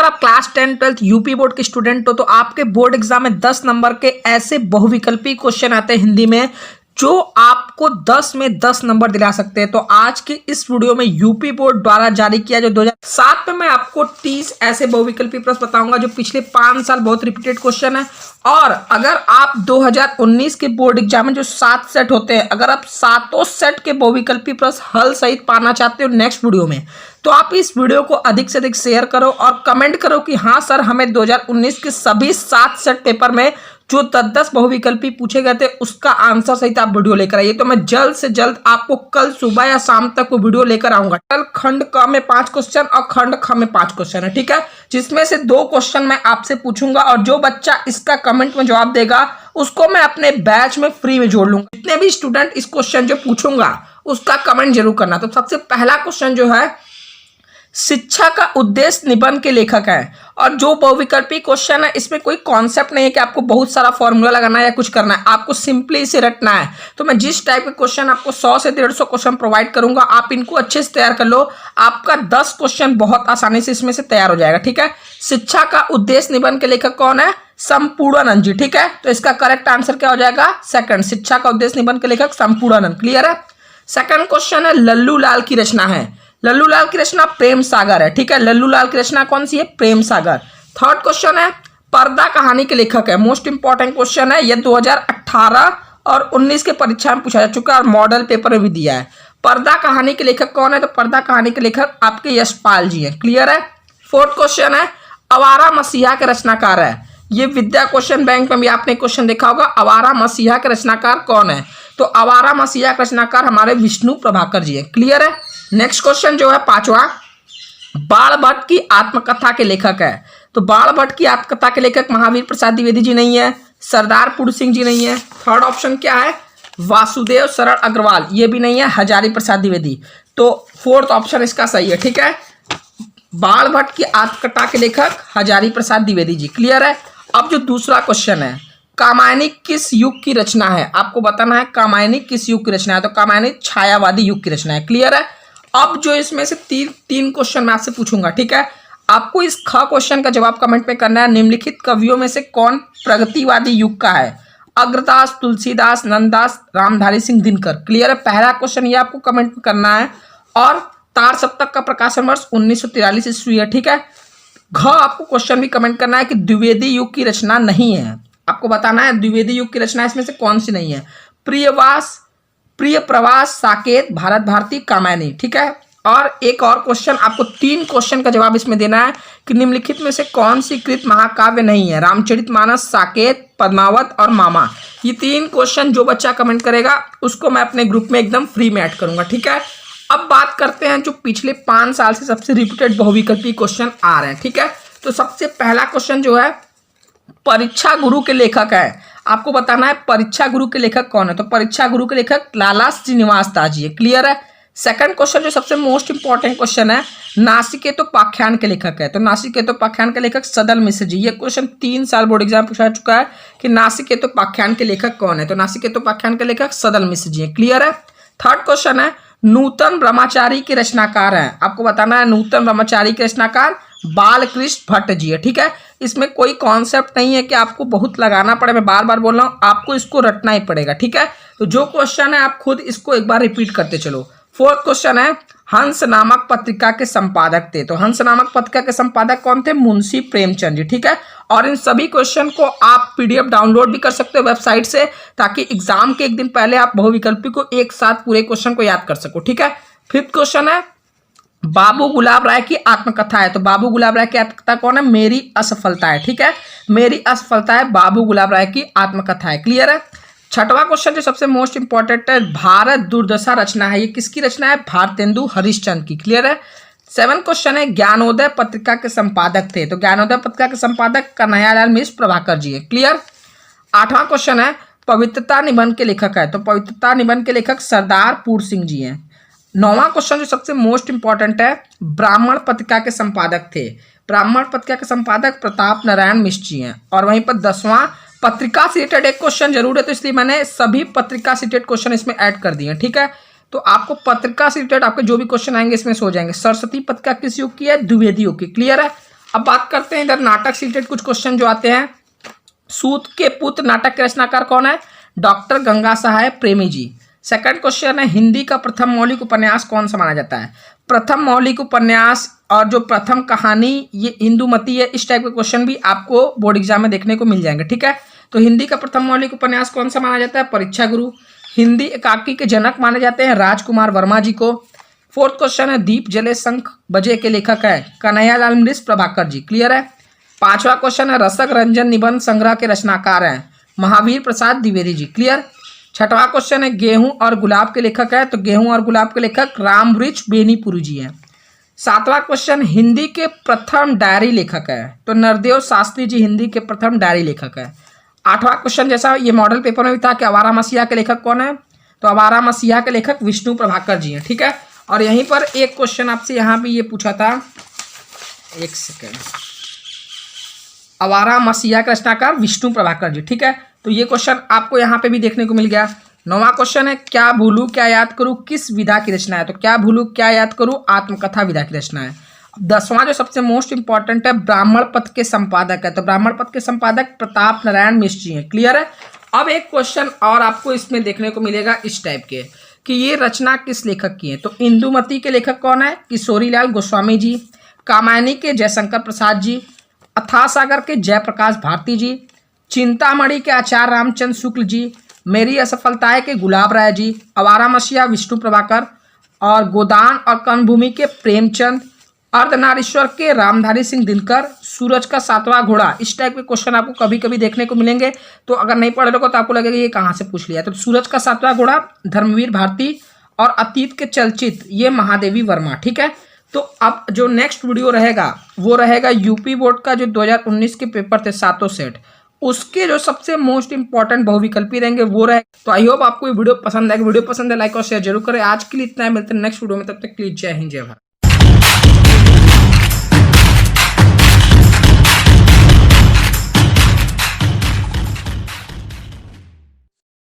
आप class 10-12 UP board के student हो तो आपके बोर्ड एग्जाम में 10 नंबर के ऐसे बहुविकल्पी क्वेश्चन आते हैं हिंदी में जो आपको 10 में 10 नंबर दिला सकते हैं। तो आज के इस वीडियो में यूपी बोर्ड द्वारा जारी किया जो 2007 में मैं आपको 30 ऐसे बहुविकल्पी प्रश्न बताऊंगा जो पिछले 5 साल बहुत रिपीटेड क्वेश्चन है। और अगर आप 2019 के बोर्ड एग्जाम में जो 7 सेट होते हैं, अगर आप सातों सेट के बहुविकल्पी प्रश्न हल सहित पाना चाहते हो नेक्स्ट वीडियो में, तो आप इस वीडियो को अधिक से अधिक शेयर करो और कमेंट करो कि हाँ सर, हमें 2019 के सभी 7 सेट पेपर में जो 10-10 बहुविकल्पी पूछे गए थे उसका आंसर सहित आप वीडियो लेकर आइए। तो मैं जल्द से जल्द आपको कल सुबह या शाम तक वो वीडियो लेकर आऊंगा। कल खंड क में 5 क्वेश्चन और खंड ख में 5 क्वेश्चन है, ठीक है, जिसमें से 2 क्वेश्चन मैं आपसे पूछूंगा और जो बच्चा इसका कमेंट में जवाब देगा उसको मैं अपने बैच में फ्री में जोड़ लूंगा। जितने भी स्टूडेंट इस क्वेश्चन जो पूछूंगा उसका कमेंट जरूर करना। तो सबसे पहला क्वेश्चन जो है, शिक्षा का उद्देश्य निबंध के लेखक है। और जो बहुविकल्पी क्वेश्चन है इसमें कोई कॉन्सेप्ट नहीं है कि आपको बहुत सारा फॉर्मूला लगाना है या कुछ करना है, आपको सिंपली इसे रटना है। तो मैं जिस टाइप के क्वेश्चन आपको 100 से 150 क्वेश्चन प्रोवाइड करूंगा, आप इनको अच्छे से तैयार कर लो, आपका 10 क्वेश्चन बहुत आसानी से इसमें से तैयार हो जाएगा, ठीक है। शिक्षा का उद्देश्य निबंध के लेखक कौन है? संपूर्णानंद जी, ठीक है। तो इसका करेक्ट आंसर क्या हो जाएगा? सेकंड, शिक्षा का उद्देश्य निबंध के लेखक संपूर्णानंद। क्लियर है। सेकंड क्वेश्चन है, लल्लू लाल की रचना है। लल्लू लाल की रचना प्रेम सागर है, ठीक है। लल्लू लाल की रचना कौन सी है? प्रेम सागर। थर्ड क्वेश्चन है, पर्दा कहानी के लेखक है। मोस्ट इंपॉर्टेंट क्वेश्चन है, यह 2018 और 19 के परीक्षा में पूछा जा चुका है और मॉडल पेपर में भी दिया है। पर्दा कहानी के लेखक कौन है? तो पर्दा कहानी के लेखक आपके यशपाल जी हैं। क्लियर है। फोर्थ क्वेश्चन है, आवारा मसीहा के रचनाकार है। ये विद्या क्वेश्चन बैंक में भी आपने क्वेश्चन देखा होगा, आवारा मसीहा के रचनाकार कौन है? तो आवारा मसीहा के रचनाकार हमारे विष्णु प्रभाकर जी हैं। क्लियर है। नेक्स्ट क्वेश्चन जो है, पांचवा, बाण भट्ट की आत्मकथा के लेखक है। तो बाण भट्ट की आत्मकथा के लेखक महावीर प्रसाद द्विवेदी जी नहीं है, सरदार पुर सिंह जी नहीं है। थर्ड ऑप्शन क्या है? वासुदेव शरण अग्रवाल, ये भी नहीं है, हजारी प्रसाद द्विवेदी। तो फोर्थ ऑप्शन इसका सही है, ठीक है। बाण भट्ट की आत्मकथा के लेखक हजारी प्रसाद द्विवेदी जी। क्लियर है। अब जो दूसरा क्वेश्चन है, कामायनी किस युग की रचना है? आपको बताना है कामायनी किस युग की रचना है। तो कामायनी छायावादी युग की रचना है। क्लियर है। अब जो इसमें से तीन क्वेश्चन मैं आपसे पूछूंगा, ठीक है। आपको इस ख क्वेश्चन का जवाब कमेंट में करना है। निम्नलिखित कवियों में से कौन प्रगतिवादी युग का है? अग्रदास, तुलसीदास, नंददास, रामधारी सिंह दिनकर। क्लियर है। पहला क्वेश्चन ये आपको कमेंट में करना है। और तार सप्तक का प्रकाशन वर्ष 1943 ईस्वी है, ठीक है। घ आपको क्वेश्चन भी कमेंट करना है कि द्विवेदी युग की रचना नहीं है। आपको बताना है द्विवेदी युग की रचना इसमें से कौन सी नहीं है। प्रिय प्रवास, साकेत, भारत भारती, कामायनी, ठीक है। और एक और क्वेश्चन, आपको 3 क्वेश्चन का जवाब इसमें देना है कि निम्नलिखित में से कौन सी कृत महाकाव्य नहीं है? रामचरितमानस, साकेत, पद्मावत और मामा। ये 3 क्वेश्चन जो बच्चा कमेंट करेगा उसको मैं अपने ग्रुप में एकदम फ्री में ऐड करूंगा, ठीक है। अब बात करते हैं जो पिछले 5 साल से सबसे रिपीटेड बहुविकल्पी क्वेश्चन आ रहे हैं, ठीक है। तो सबसे पहला क्वेश्चन जो है, परीक्षा गुरु के लेखक है। आपको बताना है परीक्षा गुरु के लेखक कौन है। तो परीक्षा गुरु के लेखक लाला श्रीनिवास दास जी है। क्लियर है। सेकंड क्वेश्चन जो सबसे मोस्ट इंपॉर्टेंट क्वेश्चन है, नासिकेतोपाख्यान के लेखक है। तो नासिकेतोपाख्यान के लेखक सदल मिश्र जी। ये क्वेश्चन 3 साल बोर्ड एग्जाम पूछा चुका है कि नासिकेतोपाख्यान के लेखक कौन है। तो नासिकेतोपाख्यान के लेखक सदल मिश्र जी है। क्लियर है। थर्ड क्वेश्चन है, नूतन ब्रह्मचारी के रचनाकार हैं। आपको बताना है नूतन ब्रह्मचारी के रचनाकार बालकृष्ण भट्ट जी है, ठीक है। इसमें कोई कॉन्सेप्ट नहीं है कि आपको बहुत लगाना पड़े, मैं बार बार बोल रहा हूँ, आपको इसको रटना ही पड़ेगा, ठीक है। तो जो क्वेश्चन है आप खुद इसको एक बार रिपीट करते चलो। फोर्थ क्वेश्चन है, हंस नामक पत्रिका के संपादक थे। तो हंस नामक पत्रिका के संपादक कौन थे? मुंशी प्रेमचंद जी, ठीक है। और इन सभी क्वेश्चन को आप पीडीएफ डाउनलोड भी कर सकते हो वेबसाइट से, ताकि एग्जाम के एक दिन पहले आप बहुविकल्पी को एक साथ पूरे क्वेश्चन को याद कर सको, ठीक है। फिफ्थ क्वेश्चन है, बाबू गुलाब राय की आत्मकथा है। तो बाबू गुलाब राय की आत्मकथा कौन है? मेरी असफलता है, ठीक है। मेरी असफलता है बाबू गुलाब राय की आत्मकथा है। क्लियर है। छठवां क्वेश्चन जो सबसे मोस्ट इंपॉर्टेंट है, भारत दुर्दशा रचना है। ये किसकी रचना है? भारतेंदु हरिश्चंद्र की। क्लियर है। 7 क्वेश्चन है, ज्ञानोदय पत्रिका के संपादक थे। तो ज्ञानोदय पत्रिका के संपादक कन्हैयालाल मिश्र प्रभाकर जी है। क्लियर। 8वां क्वेश्चन है, पवित्रता निबंध के लेखक है। तो पवित्रता निबंध के लेखक सरदार पुर सिंह जी हैं। 9वां क्वेश्चन जो सबसे मोस्ट इंपॉर्टेंट है, ब्राह्मण पत्रिका के संपादक थे। ब्राह्मण पत्रिका के संपादक प्रताप नारायण मिश्र जी हैं। और वहीं पर 10वां, पत्रिका से रिलेटेड एक क्वेश्चन जरूर है, तो इसलिए मैंने सभी पत्रिका से रिलेटेड क्वेश्चन इसमें ऐड कर दिए हैं, ठीक है। तो आपको पत्रिका से रिलेटेड आपके जो भी क्वेश्चन आएंगे इसमें से हो जाएंगे। सरस्वती पत्रिका किस युग की है? द्विवेदी युग की। क्लियर है। अब बात करते हैं इधर नाटक से रिलेटेड कुछ क्वेश्चन जो आते हैं। सूत के पुत्र नाटक के रचनाकार कौन है? डॉक्टर गंगा सहाय प्रेमी जी। सेकंड क्वेश्चन है, हिंदी का प्रथम मौलिक उपन्यास कौन सा माना जाता है? प्रथम मौलिक उपन्यास और जो प्रथम कहानी ये इंदुमती है, इस टाइप के क्वेश्चन भी आपको बोर्ड एग्जाम में देखने को मिल जाएंगे। ठीक है, तो हिंदी का प्रथम मौलिक उपन्यास कौन सा माना जाता है? परीक्षा गुरु। हिंदी एकाकी के जनक माने जाते हैं राजकुमार वर्मा जी को। फोर्थ क्वेश्चन है, दीप जले शंख बजे के लेखक है कन्हैयालाल मिश्र प्रभाकर जी। क्लियर है। पांचवा क्वेश्चन है, रसक रंजन निबंध संग्रह के रचनाकार हैं महावीर प्रसाद द्विवेदी जी। क्लियर। छठवां क्वेश्चन है, गेहूं और गुलाब के लेखक है, तो गेहूं और गुलाब के लेखक रामवृक्ष बेनीपुरी जी हैं। सातवां क्वेश्चन, हिंदी के प्रथम डायरी लेखक है, तो नरदेव शास्त्री जी हिंदी के प्रथम डायरी लेखक है। आठवां क्वेश्चन, जैसा ये मॉडल पेपर में भी था कि आवारा मसीहा के लेखक कौन है, तो आवारा मसीहा के लेखक विष्णु प्रभाकर जी हैं। ठीक है, और यहीं पर एक क्वेश्चन आपसे यहाँ भी ये पूछा था, एक सेकेंड, आवारा मसीहा का रचनाकार विष्णु प्रभाकर जी। ठीक है, तो ये क्वेश्चन आपको यहाँ पे भी देखने को मिल गया। नौवां क्वेश्चन है, क्या भूलू क्या याद करूँ किस विधा की रचना है, तो क्या भूलू क्या याद करूँ आत्मकथा विधा की रचना है। दसवां जो सबसे मोस्ट इंपॉर्टेंट है, ब्राह्मण पथ के संपादक है, तो ब्राह्मण पथ के संपादक प्रताप नारायण मिश्र जी हैं। क्लियर है। अब एक क्वेश्चन और आपको इसमें देखने को मिलेगा इस टाइप के कि ये रचना किस लेखक की है, तो इंदुमती के लेखक कौन है? किशोरीलाल गोस्वामी जी। कामायनी के जयशंकर प्रसाद जी। अथाह सागर के जयप्रकाश भारती जी। चिंतामणि के आचार्य रामचंद्र शुक्ल जी। मेरी असफलताएं के गुलाब राय जी। आवारा मसीहा विष्णु प्रभाकर। और गोदान और कर्णभूमि के प्रेमचंद। अर्धनारीश्वर के रामधारी सिंह दिनकर। सूरज का सातवां घोड़ा, इस टाइप के क्वेश्चन आपको कभी कभी देखने को मिलेंगे। तो अगर नहीं पढ़ रहे हो तो आपको लगेगा ये कहाँ से पूछ लिया। तो सूरज का सातवां घोड़ा धर्मवीर भारती। और अतीत के चलचित्र ये महादेवी वर्मा। ठीक है, तो अब जो नेक्स्ट वीडियो रहेगा वो रहेगा यूपी बोर्ड का जो 2019 के पेपर थे 7 सेट, उसके जो सबसे मोस्ट इंपॉर्टेंट बहुविकल्पी रहेंगे वो रहे। तो आई होप आपको ये वीडियो पसंद आएगा। वीडियो पसंद है लाइक और शेयर जरूर करें। आज के लिए इतना है, मिलते हैं नेक्स्ट वीडियो में, तब तक के लिए जय हिंद जय भारत।